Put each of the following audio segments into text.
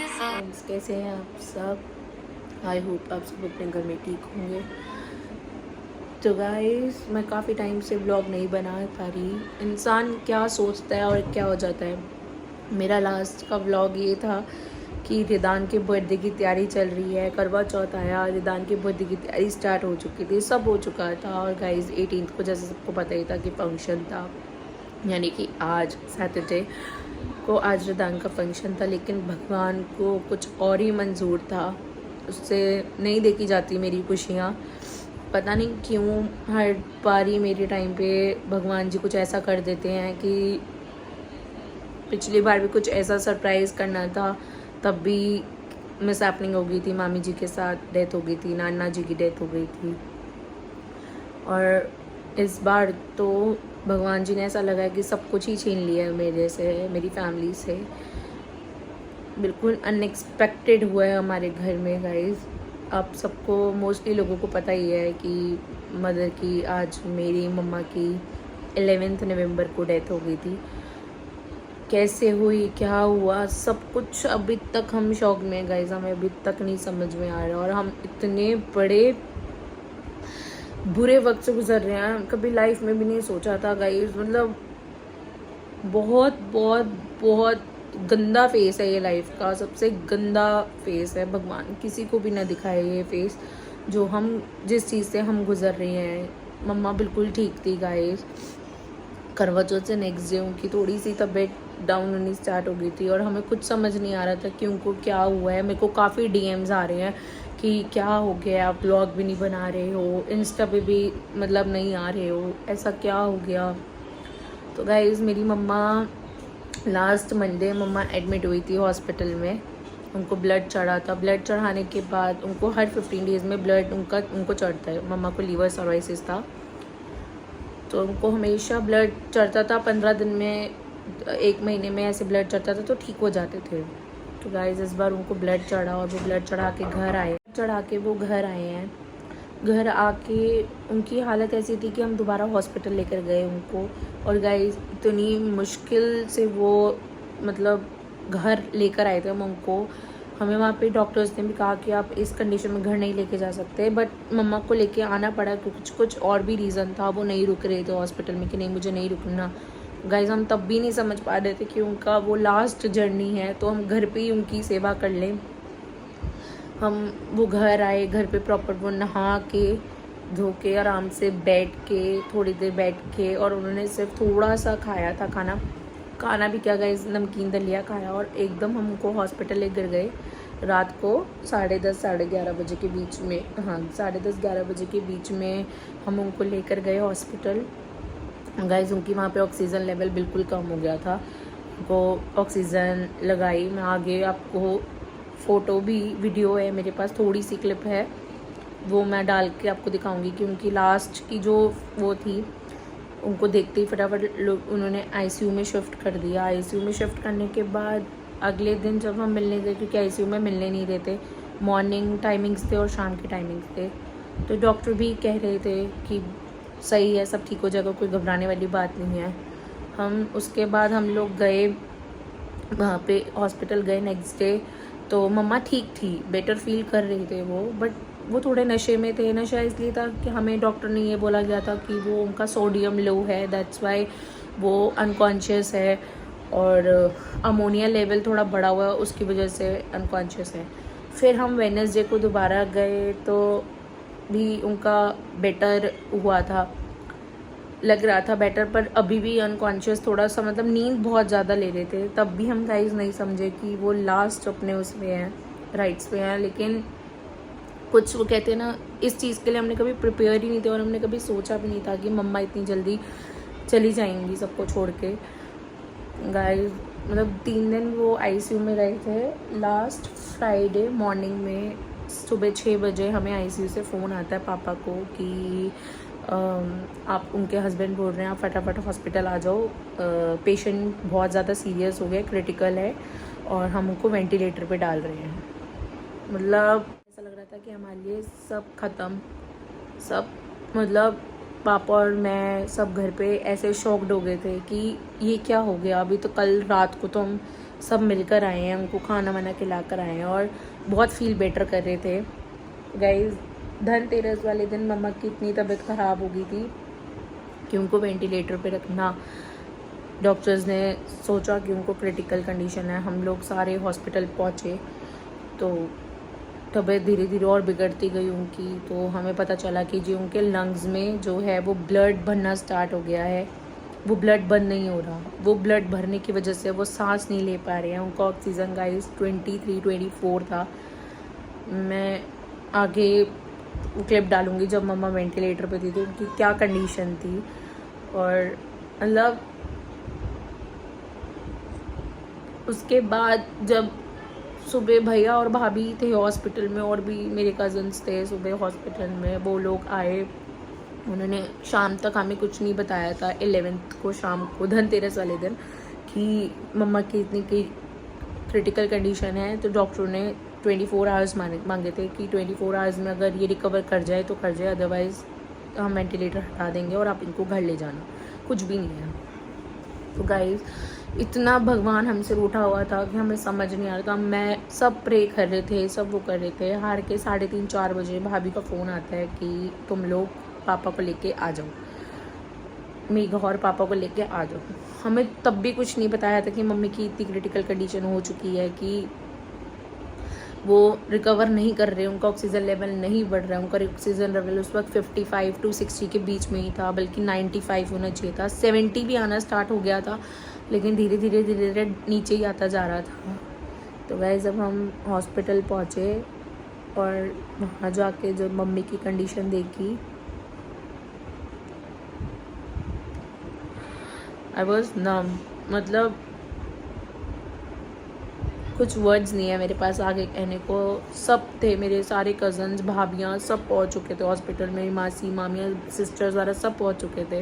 Friends, कैसे हैं आप सब? आई होप आप सब अपने घर में ठीक होंगे। तो गाइस, मैं काफ़ी टाइम से व्लॉग नहीं बना पा रही। इंसान क्या सोचता है और क्या हो जाता है। मेरा लास्ट का व्लॉग ये था कि रिदान के बर्थडे की तैयारी चल रही है, करवा चौथ आया, रिदान के बर्थडे की तैयारी स्टार्ट हो चुकी थी, सब हो चुका था। और गाइस 18 को जैसे सबको पता ही था कि फंक्शन था, यानी कि आज सैटरडे को आज रिदान का फंक्शन था। लेकिन भगवान को कुछ और ही मंजूर था, उससे नहीं देखी जाती मेरी खुशियाँ। पता नहीं क्यों हर बारी मेरे टाइम पे भगवान जी कुछ ऐसा कर देते हैं कि पिछली बार भी कुछ ऐसा सरप्राइज़ करना था, तब भी मिस हैपनिंग हो गई थी, मामी जी के साथ डेथ हो गई थी, नाना जी की डेथ हो गई थी। और इस बार तो भगवान जी ने ऐसा लगा कि सब कुछ ही छीन लिया है मेरे से, मेरी फैमिली से। बिल्कुल अनएक्सपेक्टेड हुआ है हमारे घर में गाइस। आप सबको मोस्टली लोगों को पता ही है कि मदर की, आज मेरी मम्मा की 11 नवंबर को डेथ हो गई थी। कैसे हुई, क्या हुआ, सब कुछ अभी तक हम शॉक में गाइस, हमें अभी तक नहीं समझ में आ रहा। और हम इतने बड़े बुरे वक्त से गुजर रहे हैं, कभी लाइफ में भी नहीं सोचा था गाइस। मतलब बहुत बहुत बहुत गंदा फेस है ये लाइफ का, सबसे गंदा फेस है। भगवान किसी को भी ना दिखाए ये फेस, जो हम जिस चीज़ से हम गुजर रहे हैं। मम्मा बिल्कुल ठीक थी गाइस। करवा चौथ से नेक्स्ट डे उनकी थोड़ी सी तबीयत डाउन होनी स्टार्ट हो गई थी और हमें कुछ समझ नहीं आ रहा था कि उनको क्या हुआ है। मेरे को काफ़ी डीएम्स आ रहे हैं कि क्या हो गया, आप ब्लॉग भी नहीं बना रहे हो, इंस्टा पे भी मतलब नहीं आ रहे हो, ऐसा क्या हो गया। तो गाइस, मेरी मम्मा लास्ट मंडे मम्मा एडमिट हुई थी हॉस्पिटल में। उनको ब्लड चढ़ा था। ब्लड चढ़ाने के बाद उनको हर 15 डेज़ में ब्लड उनको चढ़ता है। मम्मा को लीवर सर्वाइसिस था, तो उनको हमेशा ब्लड चढ़ता था। 15 दिन में, 1 महीने में ऐसे ब्लड चढ़ता था, तो ठीक हो जाते थे। तो गाइस, इस बार उनको ब्लड चढ़ा और वो ब्लड चढ़ा के वो घर आए हैं। घर आके उनकी हालत ऐसी थी कि हम दोबारा हॉस्पिटल लेकर गए उनको। और गाइस, इतनी मुश्किल से वो मतलब घर लेकर आए थे हम उनको। हमें वहाँ पे डॉक्टर्स ने भी कहा कि आप इस कंडीशन में घर नहीं लेके जा सकते, बट मम्मा को लेके आना पड़ा क्योंकि कुछ और भी रीज़न था। वो नहीं रुक रहे थे हॉस्पिटल में कि नहीं, मुझे नहीं रुकना। गाइस, हम तब भी नहीं समझ पा रहे थे कि उनका वो लास्ट जर्नी है, तो हम घर पे ही उनकी सेवा कर लें। वो घर आए, घर पे प्रॉपर वो नहा के धो के आराम से बैठ के, थोड़ी देर बैठ के, और उन्होंने सिर्फ थोड़ा सा खाया था खाना भी क्या गाइस, नमकीन दलिया खाया। और एकदम हम उनको हॉस्पिटल लेकर गए रात को 10:30 11:30 बजे के बीच में। हाँ, 10:30 11 बजे के बीच में हम उनको लेकर गए हॉस्पिटल। गाइस, उनकी वहाँ पे ऑक्सीजन लेवल बिल्कुल कम हो गया था। उनको ऑक्सीजन लगाई। मैं आगे आपको फ़ोटो भी, वीडियो है मेरे पास, थोड़ी सी क्लिप है, वो मैं डाल के आपको दिखाऊंगी कि उनकी लास्ट की जो वो थी, उनको देखते ही फटाफट लोग उन्होंने आईसीयू में शिफ्ट कर दिया। आईसीयू में शिफ्ट करने के बाद अगले दिन जब हम मिलने गए, क्योंकि आईसीयू में मिलने नहीं देते, मॉर्निंग टाइमिंग्स थे और शाम के टाइमिंग्स थे, तो डॉक्टर भी कह रहे थे कि सही है, सब ठीक हो जाएगा, कोई घबराने वाली बात नहीं है। उसके बाद हम लोग गए वहाँ पे, हॉस्पिटल गए नेक्स्ट डे। तो मम्मा ठीक थी, बेटर फील कर रहे थे वो, बट वो थोड़े नशे में थे। नशा इसलिए था कि हमें डॉक्टर ने ये बोला गया था कि वो उनका सोडियम लो है, दैट्स वाई वो अनकॉन्शियस है, और अमोनिया लेवल थोड़ा बढ़ा हुआ है, उसकी वजह से अनकॉन्शियस है। फिर हम वेडनेसडे को दोबारा गए तो भी उनका बेटर हुआ था, लग रहा था बेटर, पर अभी भी अनकॉन्शियस थोड़ा सा, मतलब नींद बहुत ज़्यादा ले रहे थे। तब भी हम गाइस नहीं समझे कि वो लास्ट अपने उसमें हैं, राइट्स पे हैं। लेकिन कुछ वो कहते हैं ना, इस चीज़ के लिए हमने कभी प्रिपेयर ही नहीं थे और हमने कभी सोचा भी नहीं था कि मम्मा इतनी जल्दी चली जाएंगी सबको छोड़ के। गाइस, मतलब 3 दिन वो आईसीयू में रहे थे। लास्ट फ्राइडे मॉर्निंग में सुबह 6 बजे हमें आईसीयू से फ़ोन आता है पापा को कि आप, उनके हस्बैंड बोल रहे हैं आप फटाफट हॉस्पिटल आ जाओ, पेशेंट बहुत ज़्यादा सीरियस हो गया, क्रिटिकल है, और हम उनको वेंटिलेटर पे डाल रहे हैं। मतलब ऐसा लग रहा था कि हमारे लिए सब ख़त्म, सब मतलब पापा और मैं सब घर पे ऐसे शॉक्ड हो गए थे कि ये क्या हो गया। अभी तो कल रात को तो हम सब मिलकर आए हैं, उनको खाना वाना खिला कर आए हैं और बहुत फील बेटर कर रहे थे। गाइस, धनतेरस वाले दिन मम्मा की इतनी तबीयत ख़राब हो गई थी कि उनको वेंटिलेटर पे रखना, डॉक्टर्स ने सोचा कि उनको क्रिटिकल कंडीशन है। हम लोग सारे हॉस्पिटल पहुँचे तो तबीयत धीरे धीरे और बिगड़ती गई उनकी। तो हमें पता चला कि जी उनके लंग्स में जो है वो ब्लड भरना स्टार्ट हो गया है। वो ब्लड बंद नहीं हो रहा, वो ब्लड भरने की वजह से वो सांस नहीं ले पा रहे हैं। उनका ऑक्सीजन गाइस 23-24 था। मैं आगे वो क्लिप डालूंगी जब मम्मा वेंटिलेटर पे थी तो उनकी क्या कंडीशन थी। और मतलब उसके बाद जब सुबह भैया और भाभी थे हॉस्पिटल में और भी मेरे कज़न्स थे सुबह हॉस्पिटल में, वो लोग आए। उन्होंने शाम तक हमें कुछ नहीं बताया था 11th को शाम को, धनतेरस वाले दिन, कि मम्मा की इतनी की क्रिटिकल कंडीशन है। तो डॉक्टरों ने 24 आवर्स मांगे थे कि 24 आवर्स में अगर ये रिकवर कर जाए तो कर जाए, अदरवाइज़ हम वेंटिलेटर हटा देंगे और आप इनको घर ले जाना, कुछ भी नहीं है। तो गाइस, इतना भगवान हमसे रूठा हुआ था कि हमें समझ नहीं आ रहा था। मैं सब प्रे कर रहे थे, सब वो कर रहे थे। हार के 3:30-4 बजे भाभी का फ़ोन आता है कि तुम लोग पापा को लेके आ जाओ, मेघा और पापा को लेके आ जाओ। हमें तब भी कुछ नहीं बताया था कि मम्मी की इतनी क्रिटिकल कंडीशन हो चुकी है कि वो रिकवर नहीं कर रहे, उनका ऑक्सीजन लेवल नहीं बढ़ रहा है। उनका ऑक्सीजन लेवल उस वक्त 55-60 के बीच में ही था, बल्कि 95 होना चाहिए था। 70 भी आना स्टार्ट हो गया था, लेकिन धीरे धीरे धीरे धीरे नीचे ही आता जा रहा था। तो वह जब हम हॉस्पिटल पहुँचे और वहाँ जाके जब मम्मी की कंडीशन देखी, आई वॉज नम। मतलब कुछ वर्ड्स नहीं है मेरे पास आगे कहने को। सब थे, मेरे सारे कज़न्स, भाभियाँ सब पहुँच चुके थे हॉस्पिटल में, मासी, मामियाँ, सिस्टर्स वगैरह सब पहुँच चुके थे।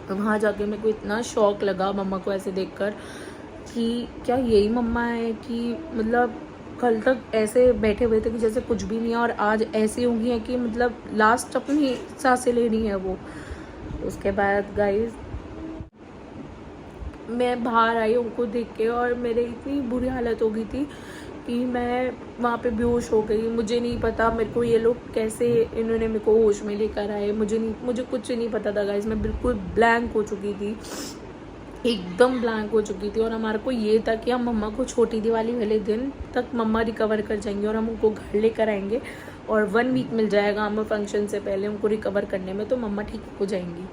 तो वहाँ जाके मेरे को इतना शौक लगा मम्मा को ऐसे देखकर कि क्या यही मम्मा है, कि मतलब कल तक ऐसे बैठे हुए थे कि जैसे कुछ भी नहीं है और आज ऐसी होंगी हैं कि मतलब लास्ट अपनी सांसें ले रही हैं वो। उसके बाद गाइस मैं बाहर आई उनको देख के और मेरे इतनी बुरी हालत हो गई थी कि मैं वहाँ पे बेहोश हो गई। मुझे नहीं पता मेरे को ये लोग कैसे, इन्होंने मेरे को होश में लेकर आए, मुझे कुछ नहीं पता था गाइस। मैं बिल्कुल ब्लैंक हो चुकी थी, एकदम ब्लैंक हो चुकी थी। और हमारे को ये था कि हम मम्मा को छोटी दिवाली वाले दिन तक मम्मा रिकवर कर जाएंगे और हम उनको घर लेकर आएंगे और 1 वीक मिल जाएगा हमें फंक्शन से पहले उनको रिकवर करने में, तो मम्मा ठीक हो जाएंगी।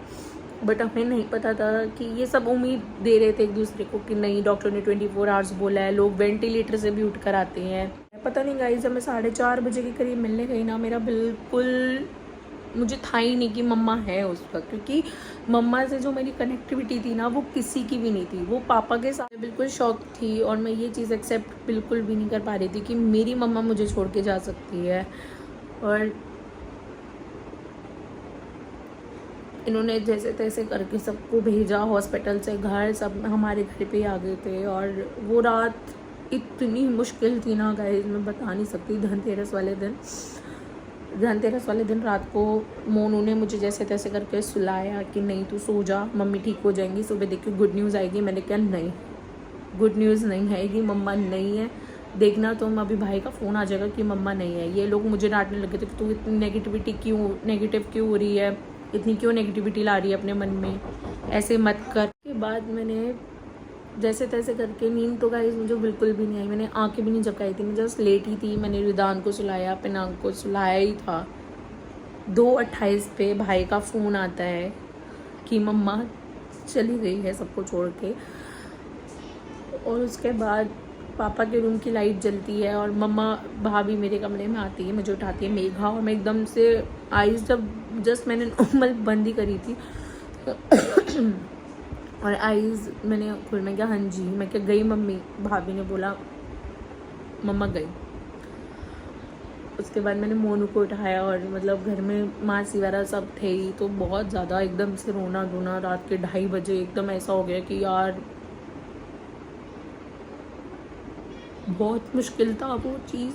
बट हमें नहीं पता था कि ये सब उम्मीद दे रहे थे एक दूसरे को कि नहीं, डॉक्टर ने 24 आवर्स बोला है, लोग वेंटिलेटर से भी उठ कर आते हैं। पता नहीं गाइस, जब मैं 4:30 बजे के करीब मिलने गई ना, मेरा बिल्कुल मुझे था ही नहीं कि मम्मा है उस वक्त, क्योंकि मम्मा से जो मेरी कनेक्टिविटी थी ना वो किसी की भी नहीं थी। वो पापा के साथ बिल्कुल शौक थी और मैं ये चीज़ एक्सेप्ट बिल्कुल भी नहीं कर पा रही थी कि मेरी मम्मा मुझे छोड़ के जा सकती है। और इन्होंने जैसे तैसे करके सबको भेजा हॉस्पिटल से घर, सब हमारे घर पे आ गए थे। और वो रात इतनी मुश्किल थी ना गाइस, मैं बता नहीं सकती। धनतेरस वाले दिन रात को मोनू ने मुझे जैसे तैसे करके सुलाया कि नहीं तू सो जा, मम्मी ठीक हो जाएंगी, सुबह देखिए गुड न्यूज़ आएगी। मैंने कहा नहीं, गुड न्यूज़ नहीं आएगी, मम्मा नहीं है, देखना तुम, अभी भाई का फ़ोन आ जाएगा कि मम्मा नहीं है। ये लोग मुझे डांटने लगे थे कि तू इतनी नेगेटिव क्यों हो रही है, इतनी क्यों नेगेटिविटी ला रही है अपने मन में, ऐसे मत कर। के बाद मैंने जैसे तैसे करके, नींद तो गाइस मुझे बिल्कुल भी नहीं आई, मैंने आंखें भी नहीं झपकाई थी, मैं जस्ट लेटी थी। मैंने रिदान को सुलाया, पिनांग को सुलाया ही था। 2:28 पे भाई का फ़ोन आता है कि मम्मा चली गई है सबको छोड़ के। और उसके बाद पापा के रूम की लाइट जलती है और मम्मा भाभी मेरे कमरे में आती है, मुझे उठाती है मेघा, और मैं एकदम से आइज़ जब जस्ट मैंने नॉर्मल बंद ही करी थी और आइज़ मैंने खुल, मैं क्या हाँ जी, मैं क्या गई मम्मी, भाभी ने बोला मम्मा गई। उसके बाद मैंने मोनू को उठाया और मतलब घर में मासी वगैरह सब थे ही, तो बहुत ज़्यादा एकदम से रोना धोना रात के 2:30 बजे एकदम ऐसा हो गया कि यार बहुत मुश्किल था वो चीज़।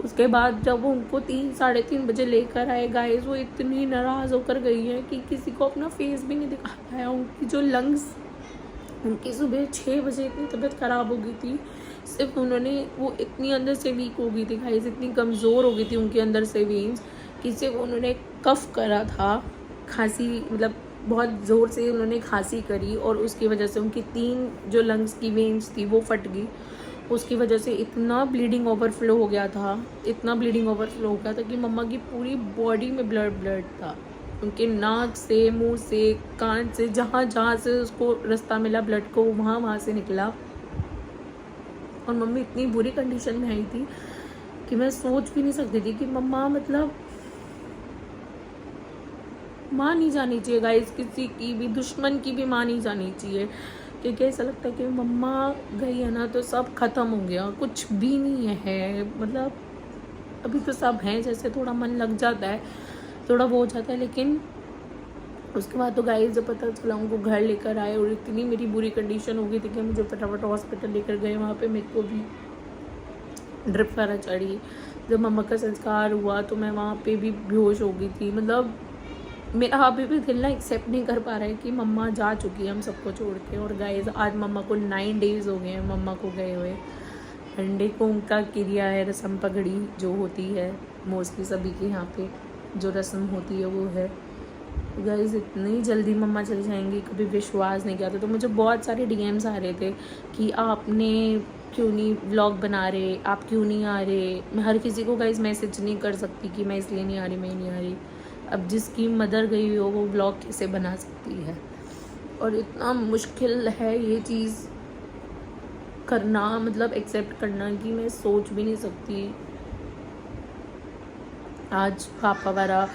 उसके बाद जब वो उनको 3 साढ़े 3 बजे लेकर आए गाइस, वो इतनी नाराज़ होकर गई है कि किसी को अपना फेस भी नहीं दिखा पाया। उनकी जो लंग्स, उनकी सुबह 6 बजे इतनी तबीयत ख़राब हो गई थी। सिर्फ उन्होंने, वो इतनी अंदर से वीक हो गई थी गाइस, इतनी कमज़ोर हो गई थी उनके अंदर से वेन्स, कि सिर्फ उन्होंने कफ़ करा था, खांसी, मतलब बहुत ज़ोर से उन्होंने खांसी करी और उसकी वजह से उनकी 3 जो लंग्स की वेन्स थी वो फट गई। उसकी वजह से इतना ब्लीडिंग ओवरफ्लो हो गया था, इतना ब्लीडिंग ओवरफ्लो हो गया था कि मम्मा की पूरी बॉडी में ब्लड था। उनके नाक से, मुंह से, कान से, जहाँ जहाँ से उसको रास्ता मिला ब्लड को, वहाँ से निकला। और मम्मी इतनी बुरी कंडीशन में आई थी कि मैं सोच भी नहीं सकती थी कि मम्मा, मतलब माँ नहीं जानी चाहिए गाइस, किसी की भी, दुश्मन की भी माँ नहीं जानी चाहिए, क्योंकि ऐसा लगता है कि मम्मा गई है ना तो सब ख़त्म हो गया, कुछ भी नहीं है। मतलब अभी तो सब हैं, जैसे थोड़ा मन लग जाता है, थोड़ा वो हो जाता है, लेकिन उसके बाद तो गाइस जब पता चला उनको घर लेकर आए और इतनी मेरी बुरी कंडीशन हो गई थी कि मुझे फटाफट हॉस्पिटल लेकर गए। वहाँ पे मेरे को भी ड्रिप वगैरह चढ़ी। जब मम्मा का संस्कार हुआ तो मैं वहाँ पे भी बेहोश हो गई थी। मतलब मेरा अभी भी दिल ना एक्सेप्ट नहीं कर पा रहा है कि मम्मा जा चुकी है हम सबको छोड़ के। और गाइस आज मम्मा को 9 डेज़ हो गए हैं मम्मा को गए हुए। मंडे को उनका क्रिया है, रस्म पगड़ी जो होती है मोस्टली सभी के यहाँ पे जो रस्म होती है वो है। गाइस इतनी जल्दी मम्मा चली जाएंगी, कभी विश्वास नहीं किया था। तो मुझे बहुत सारे डीएम्स आ रहे थे कि आपने क्यों नहीं व्लॉग बना रहे, आप क्यों नहीं आ रहे। मैं हर किसी को गाइस मैसेज नहीं कर सकती कि मैं इसलिए नहीं आ रही, मैं नहीं आ रही। अब जिसकी मदर गई हुई हो वो व्लॉग कैसे बना सकती है। और इतना मुश्किल है ये चीज़ करना, मतलब एक्सेप्ट करना, कि मैं सोच भी नहीं सकती। आज पापा वाला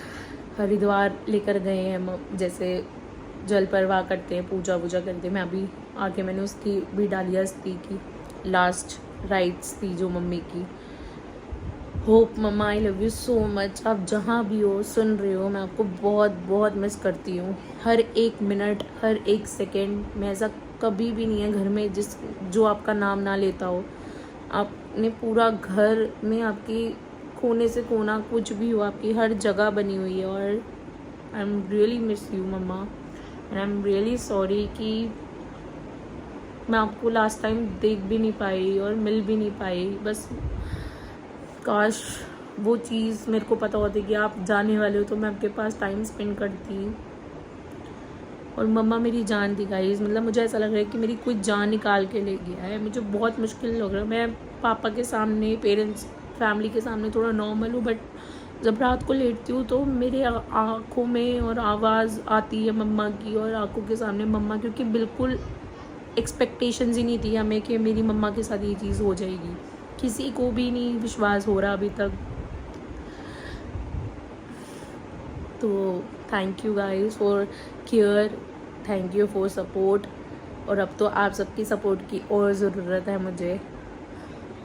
हरिद्वार लेकर गए हैं, जैसे जल परवाह करते हैं, पूजा वूजा करते हैं। मैं अभी आके मैंने उसकी भी डाली अस्थि की लास्ट राइट्स थी जो मम्मी की। Hope mama I love you so much. आप जहाँ भी हो, सुन रहे हो, मैं आपको बहुत बहुत मिस करती हूँ। हर एक मिनट, हर एक सेकेंड में ऐसा कभी भी नहीं है घर में जो आपका नाम ना लेता हो। आपने पूरा घर में, आपकी कोने से कोना कुछ भी हो, आपकी हर जगह बनी हुई है। और I am really miss you mama, and I am really sorry कि मैं आपको लास्ट टाइम देख भी नहीं पाई और मिल भी नहीं पाई। बस काश वो चीज़ मेरे को पता होती कि आप जाने वाले हो तो मैं आपके पास टाइम स्पेंड करती। और मम्मा मेरी जान थी गाइस, मतलब मुझे ऐसा लग रहा है कि मेरी कोई जान निकाल के ले गया है। मुझे बहुत मुश्किल लग रहा है। मैं पापा के सामने, पेरेंट्स, फैमिली के सामने थोड़ा नॉर्मल हूँ, बट जब रात को लेटती हूँ तो मेरे आँखों में और आवाज़ आती है मम्मा की, और आँखों के सामने मम्मा, क्योंकि बिल्कुल एक्सपेक्टेशंस ही नहीं थी हमें कि मेरी मम्मा के साथ ये चीज़ हो जाएगी। किसी को भी नहीं विश्वास हो रहा अभी तक। तो thank you guys for care, thank you for support. और अब तो आप सबकी सपोर्ट की और ज़रूरत है मुझे।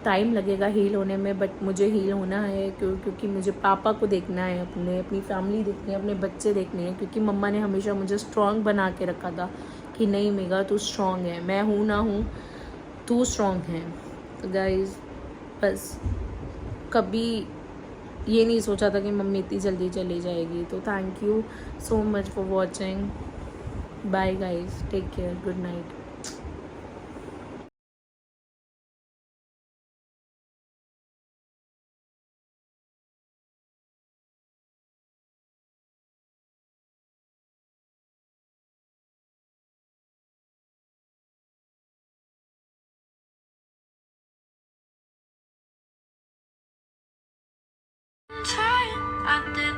टाइम लगेगा हील होने में, बट मुझे हील होना है क्योंकि मुझे पापा को देखना है, अपनी फैमिली देखनी है, अपने बच्चे देखने हैं। क्योंकि मम्मा ने हमेशा मुझे स्ट्रॉन्ग बना के रखा था कि नहीं मेगा तू स्ट्रॉन्ग है, मैं हूँ ना हूँ, तू स्ट्रॉन्ग है। तो गाइज बस कभी ये नहीं सोचा था कि मम्मी इतनी जल्दी चली जाएगी। तो thank you so much for watching. Bye guys, take care, good night. Trying, I did